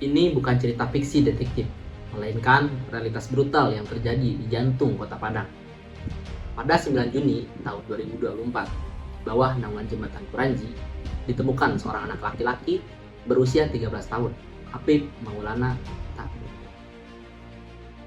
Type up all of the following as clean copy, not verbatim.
Ini bukan cerita fiksi detektif, melainkan realitas brutal yang terjadi di jantung Kota Padang. Pada 9 Juni tahun 2024, di bawah naungan jembatan Kuranji, ditemukan seorang anak laki-laki berusia 13 tahun, Apip Maulana Takbir.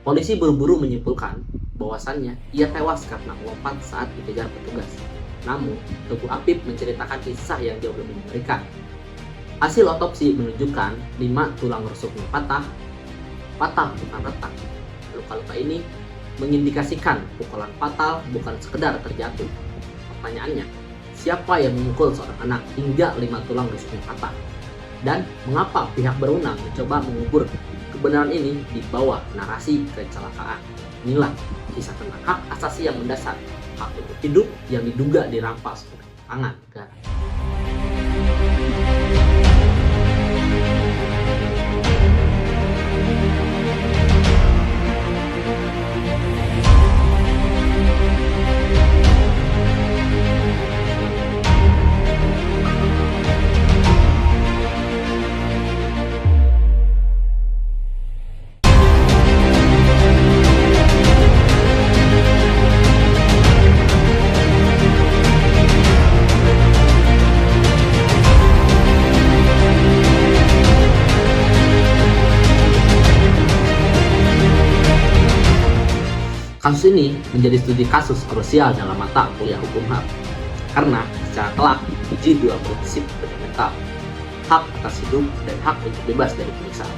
Polisi buru-buru menyimpulkan bahwasannya ia tewas karena melompat saat dikejar petugas. Namun, tubuh Apip menceritakan kisah yang jauh lebih mengerikan. Hasil otopsi menunjukkan 5 tulang rusuknya patah bukan retak. Luka-luka ini mengindikasikan pukulan fatal bukan sekedar terjatuh. Pertanyaannya, siapa yang memukul seorang anak hingga 5 tulang rusuknya patah? Dan mengapa pihak berwenang mencoba mengubur kebenaran ini di bawah narasi kecelakaan? Inilah kisah tentang hak asasi yang mendasar, hak untuk hidup yang diduga dirampas oleh tangan negara. Kasus ini menjadi studi kasus krusial dalam mata kuliah hukum HAM karena secara telak diuji dua prinsip fundamental, hak atas hidup dan hak untuk bebas dari penyiksaan.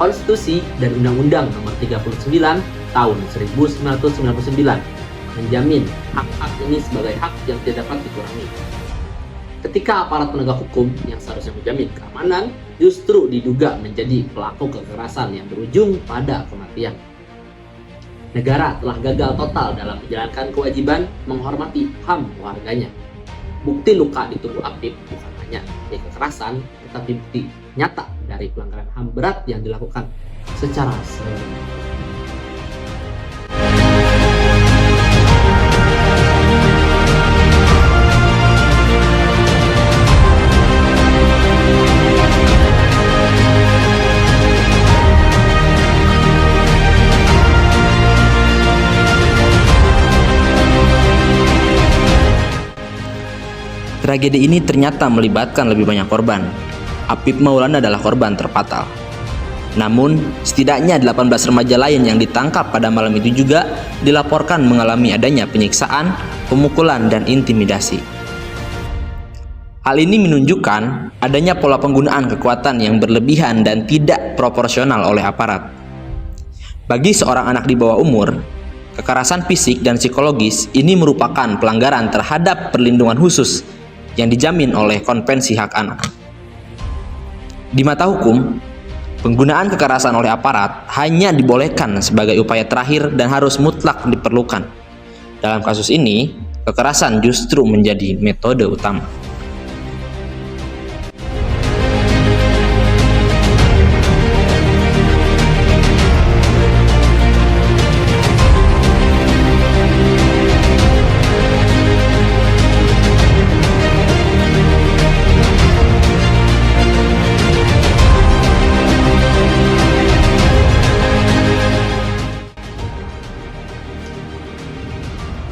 Konstitusi dan Undang-Undang Nomor 39 Tahun 1999 menjamin hak-hak ini sebagai hak yang tidak dapat dikurangi. Ketika aparat penegak hukum yang seharusnya menjamin keamanan justru diduga menjadi pelaku kekerasan yang berujung pada kematian. Negara telah gagal total dalam menjalankan kewajiban menghormati HAM warganya. Bukti luka di tubuh Apip bukan hanya dari kekerasan, tetapi bukti nyata dari pelanggaran HAM berat yang dilakukan secara sengaja. Tragedi ini ternyata melibatkan lebih banyak korban. Apip Maulana adalah korban terfatal. Namun, setidaknya 18 remaja lain yang ditangkap pada malam itu juga dilaporkan mengalami adanya penyiksaan, pemukulan, dan intimidasi. Hal ini menunjukkan adanya pola penggunaan kekuatan yang berlebihan dan tidak proporsional oleh aparat. Bagi seorang anak di bawah umur, kekerasan fisik dan psikologis ini merupakan pelanggaran terhadap perlindungan khusus yang dijamin oleh Konvensi Hak Anak. Di mata hukum, penggunaan kekerasan oleh aparat hanya dibolehkan sebagai upaya terakhir dan harus mutlak diperlukan. Dalam kasus ini, kekerasan justru menjadi metode utama.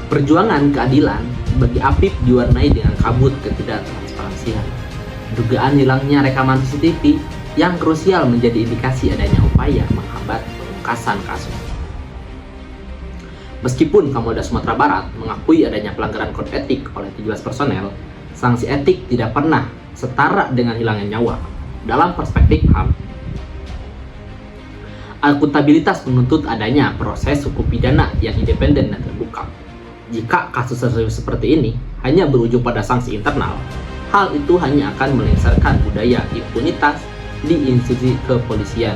Perjuangan keadilan bagi Apip diwarnai dengan kabut ketidaktransparansian. Dugaan hilangnya rekaman CCTV yang krusial menjadi indikasi adanya upaya menghambat pengungkasan kasus. Meskipun Kapolda Sumatera Barat mengakui adanya pelanggaran kode etik oleh 17 personel, sanksi etik tidak pernah setara dengan hilangnya nyawa. Dalam perspektif HAM, akuntabilitas menuntut adanya proses hukum pidana yang independen dan terbuka. Jika kasus serius seperti ini hanya berujung pada sanksi internal, hal itu hanya akan melengsarkan budaya impunitas di institusi kepolisian,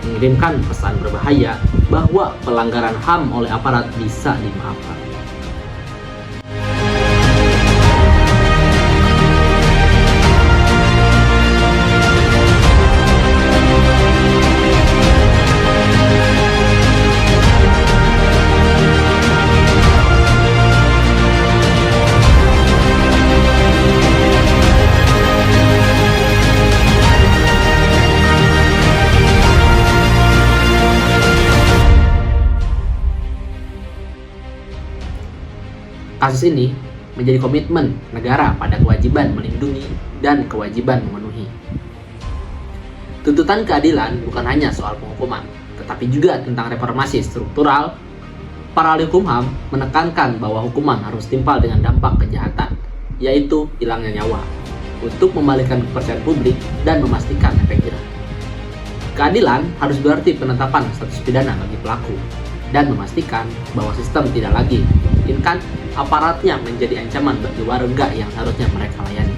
mengirimkan pesan berbahaya bahwa pelanggaran HAM oleh aparat bisa dimaafkan. Kasus ini menjadi komitmen negara pada kewajiban melindungi dan kewajiban memenuhi. Tuntutan keadilan bukan hanya soal penghukuman, tetapi juga tentang reformasi struktural. Para ahli hukum HAM menekankan bahwa hukuman harus timpal dengan dampak kejahatan, yaitu hilangnya nyawa, untuk membalikkan kepercayaan publik dan memastikan efek jerah. Keadilan harus berarti penetapan status pidana bagi pelaku dan memastikan bahwa sistem tidak lagi memungkinkan aparatnya menjadi ancaman bagi warga yang seharusnya mereka layani.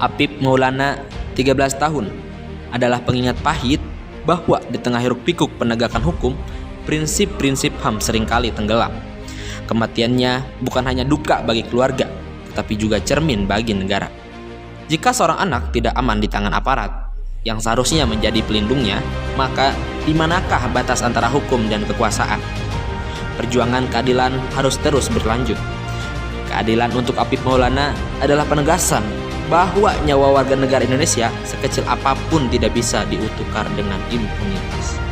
Apip Maulana, 13 tahun, adalah pengingat pahit bahwa di tengah hiruk-pikuk penegakan hukum, prinsip-prinsip HAM seringkali tenggelam. Kematiannya bukan hanya duka bagi keluarga, tetapi juga cermin bagi negara. Jika seorang anak tidak aman di tangan aparat yang seharusnya menjadi pelindungnya, maka di manakah batas antara hukum dan kekuasaan? Perjuangan keadilan harus terus berlanjut. Keadilan untuk Apip Maulana adalah penegasan bahwa nyawa warga negara Indonesia sekecil apapun tidak bisa diutukar dengan impunitas.